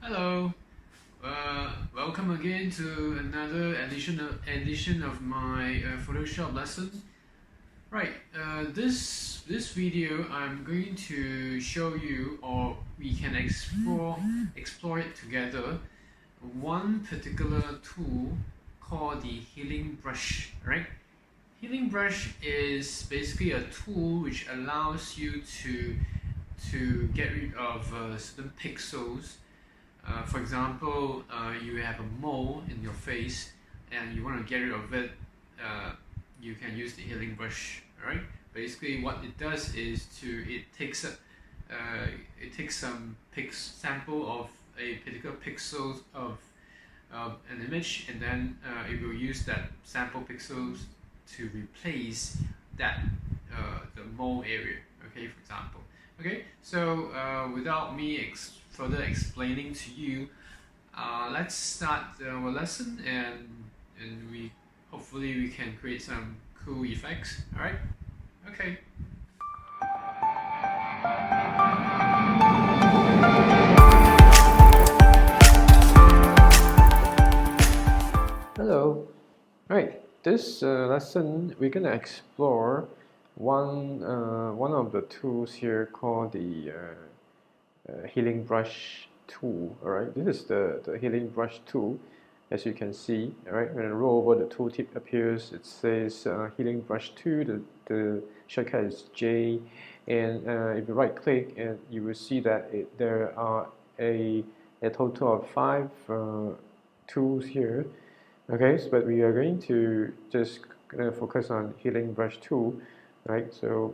Hello, welcome again to another edition of my Photoshop lesson. Right, this video I'm going to show you, or we can explore it together. One particular tool called the healing brush. Right, healing brush is basically a tool which allows you to get rid of certain pixels. For example, you have a mole in your face and you want to get rid of it. uh, you can use the healing brush. Alright, basically what it does is it takes some sample of a particular pixels of an image, and then it will use that sample pixels to replace that the mole area. Okay, for example. Okay, so without me further explaining to you, let's start our lesson, and we hopefully we can create some cool effects. All right. Okay. Hello. Right. This lesson we're gonna explore one of the tools here called the healing brush tool. All right. This is the healing brush tool. As you can see, all right, when I roll over, the tooltip appears. It says healing brush 2. The shortcut is J, and if you right click, and you will see that there are a total of 5 tools here. Okay, so, but we are going to just focus on healing brush 2, right? So,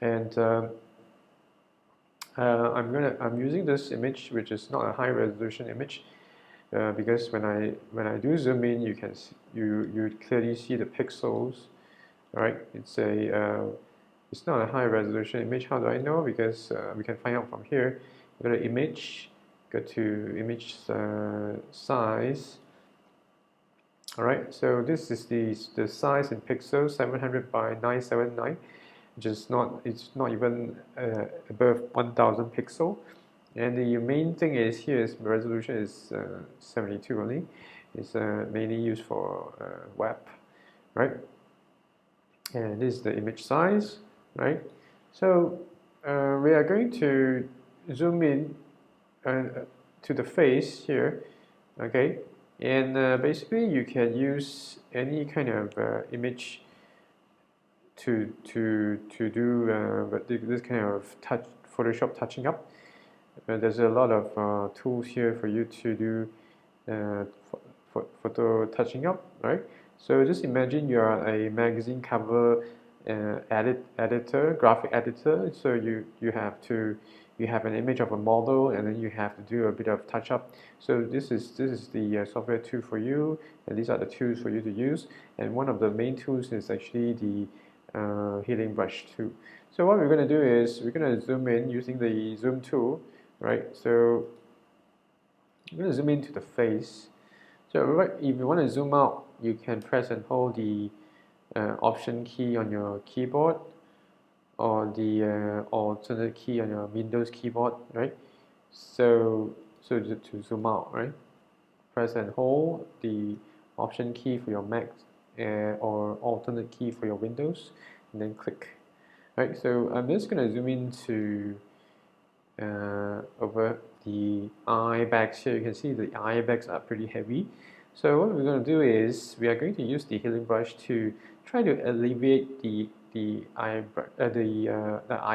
and I'm using this image, which is not a high resolution image. Because when I do zoom in, you can see, you clearly see the pixels. All right, it's not a high resolution image. How do I know? Because we can find out from here. Go to image, go to image size. All right, so this is the size in pixels, 700 by 979, which is it's not even above 1000 pixel. And the main thing is here is the resolution is 72 only. It's mainly used for web, right? And this is the image size, right? So we are going to zoom in to the face here, okay? And basically you can use any kind of image to do this kind of Photoshop touching up. There's a lot of tools here for you to do photo touching up, right? So just imagine you are a magazine cover editor, graphic editor. So you have an image of a model, and then you have to do a bit of touch up. So this is the software tool for you, and these are the tools for you to use. And one of the main tools is actually the healing brush tool. So what we're going to do is we're going to zoom in using the zoom tool, right? So I'm going to zoom into the face. So right, if you want to zoom out, you can press and hold the Option key on your keyboard, or the alternate key on your Windows keyboard, right? So to zoom out, right? Press and hold the Option key for your Mac or alternate key for your Windows, and then click. Right. So I'm just going to zoom into over the eye bags here. You can see the eye bags are pretty heavy. So what we're going to do is we are going to use the healing brush to try to alleviate the eye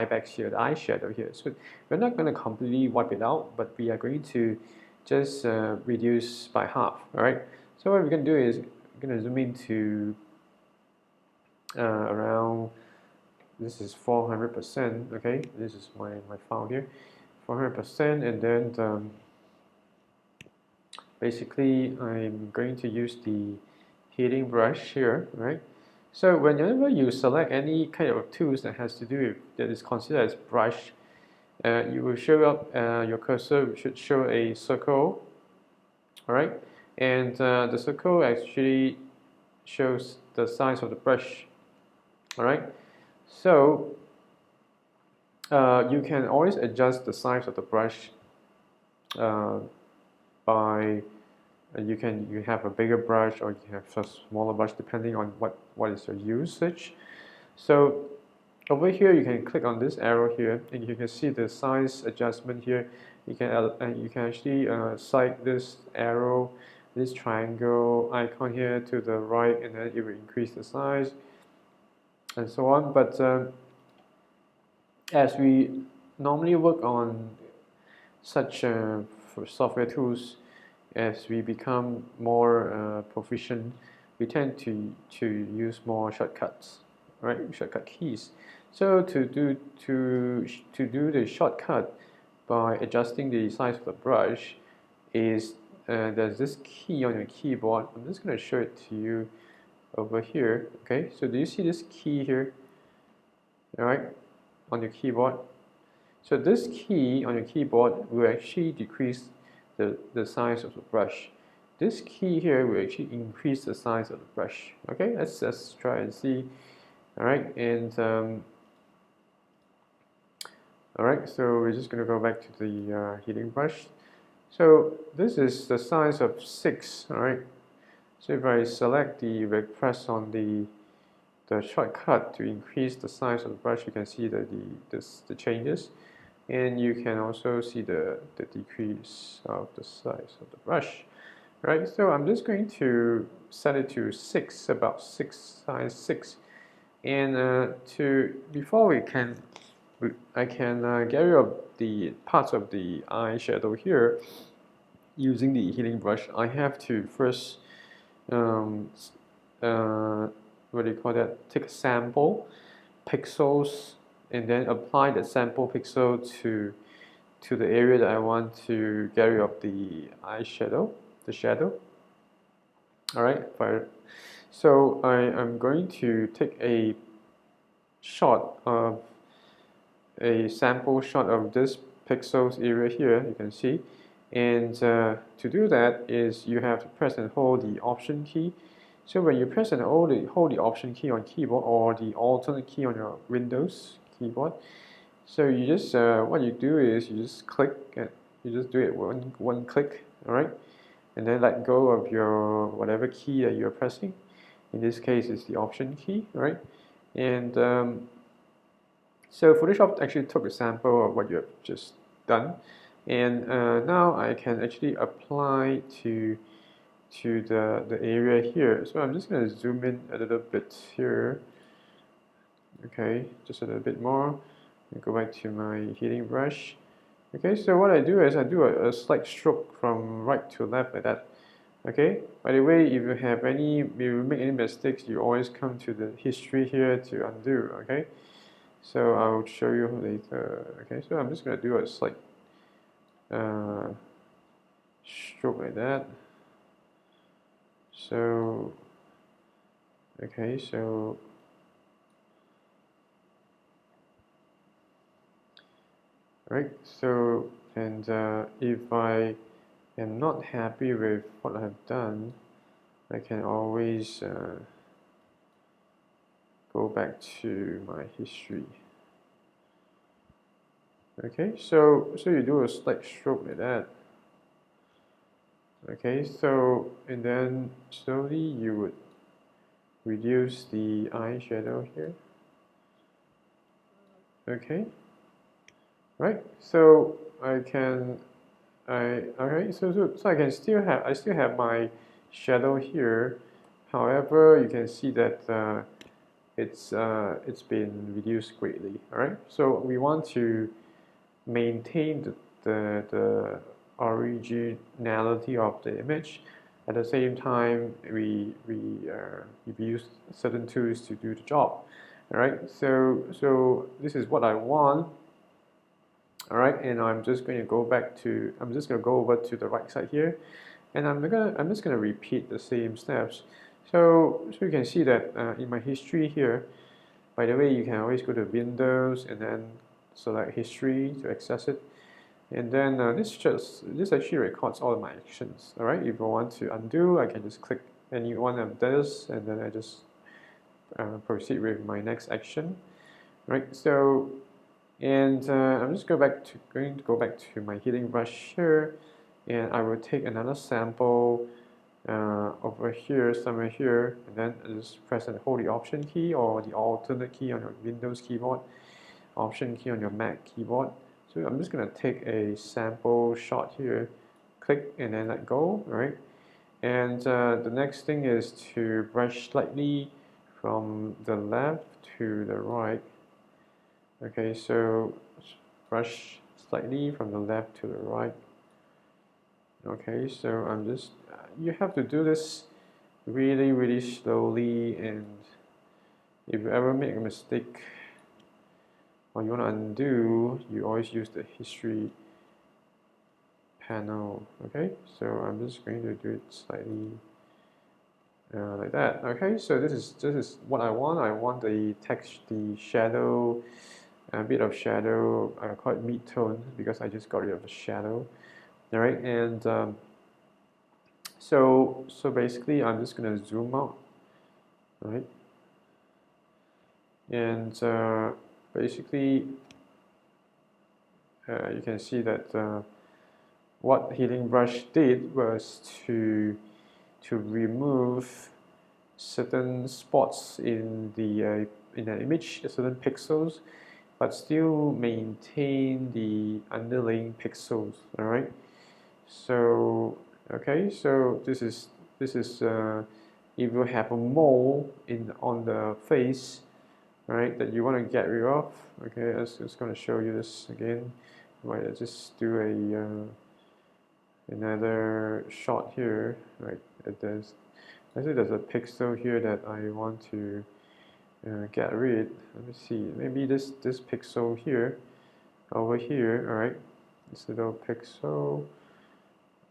bags here, the eyeshadow here. So we're not going to completely wipe it out, but we are going to just reduce by half. All right. So what we're going to do is we're going to zoom into around. This is 400%. Okay, this is my file here. 400%, and then basically I'm going to use the healing brush here, right? So whenever you select any kind of tools that has to do with, that is considered as brush, you will show up, your cursor should show a circle, all right? And the circle actually shows the size of the brush, all right? So you can always adjust the size of the brush by you have a bigger brush or you have a smaller brush depending on what is your usage. So over here you can click on this arrow here and you can see the size adjustment here. You can actually select this arrow, this triangle icon here to the right, and then it will increase the size and so on. But as we normally work on such for software tools, as we become more proficient, we tend to use more shortcuts, right? Shortcut keys. So to do the shortcut by adjusting the size of the brush is there's this key on your keyboard. I'm just going to show it to you over here. Okay, so do you see this key here? All right, on your keyboard. So this key on your keyboard will actually decrease the size of the brush. This key here will actually increase the size of the brush. Okay, let's try and see. All right, and all right, so we're just going to go back to the heating brush. So this is the size of 6. All right, so if I select press on the shortcut to increase the size of the brush, you can see the changes. And you can also see the decrease of the size of the brush, right? So I'm just going to set it to 6, about 6, size 6. And I can get rid of the parts of the eyeshadow here using the healing brush. I have to first, what do you call that? Take a sample pixels and then apply the sample pixel to the area that I want to get rid of the eyeshadow, the shadow. All right, so I'm going to take a sample shot of this pixels area here, you can see. And to do that is you have to press and hold the Option key. So when you press and hold the Option key on keyboard or the alternate key on your Windows keyboard, so you just what you do is you just click and you just do it one click, all right, and then let go of your whatever key that you're pressing. In this case, it's the Option key, right? And so Photoshop actually took a sample of what you have just done, and now I can actually apply to the area here. So I'm just going to zoom in a little bit here. Okay, just a little bit more. Go back to my heating brush. Okay, so what I do is I do a slight stroke from right to left like that. Okay, by the way, if you make any mistakes, you always come to the history here to undo. Okay, so I'll show you later. Okay, so I'm just going to do a slight stroke like that. So, okay, so right, so and if I am not happy with what I have done, I can always go back to my history. Okay, so you do a slight stroke like that. Okay, so and then slowly you would reduce the eyeshadow here. Okay, right. So okay. So I still have my shadow here. However, you can see that it's been reduced greatly. All right. So we want to maintain the originality of the image. At the same time, we use certain tools to do the job. All right. So this is what I want. All right, and I'm just going to go over to the right side here, and I'm just gonna repeat the same steps. So you can see that in my history here. By the way, you can always go to Windows and then select History to access it. And then this actually records all of my actions. All right, if I want to undo, I can just click any one of this, and then I just proceed with my next action. Right, so and I'm just going to go back to my healing brush here, and I will take another sample over here, somewhere here, and then just press and hold the Option key or the alternate key on your Windows keyboard, Option key on your Mac keyboard. So I'm just going to take a sample shot here, click and then let go, right? And the next thing is to brush slightly from the left to the right. Okay, so brush slightly from the left to the right. Okay, so I'm just, you have to do this really slowly, and if you ever make a mistake or you want to undo, you always use the history panel. Okay, so I'm just going to do it slightly like that. Okay, so this is what I want. I want the text, the shadow, a bit of shadow. I call it mid-tone because I just got rid of the shadow. All right, and so basically I'm just gonna zoom out, right? And basically you can see that what Healing Brush did was to remove certain spots in the in an image, certain pixels, but still maintain the underlying pixels. All right. So okay, so this is if you have a mole on the face, right, that you want to get rid of. Okay, I'm just going to show you this again. Right, let's just do a another shot here. Right, there's a pixel here that I want to get rid. Let me see. Maybe this pixel here, over here. All right, this little pixel.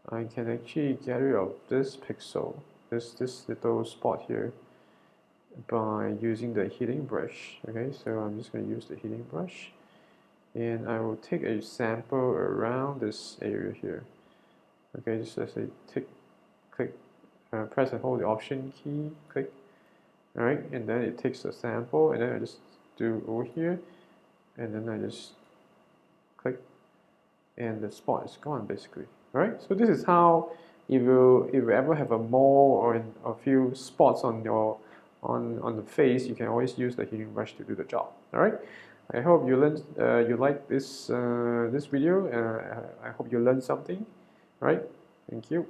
I can actually get rid of this pixel, this little spot here, by using the healing brush. Okay, so I'm just going to use the healing brush, and I will take a sample around this area here. Okay, just as I click, press and hold the Option key, click. All right, and then it takes a sample, and then I just do over here, and then I just click, and the spot is gone basically. All right, so this is how, if you ever have a mole or a few spots on your on the face, you can always use the healing brush to do the job. All right, I hope you learned you like this this video. I hope you learned something. All right, thank you.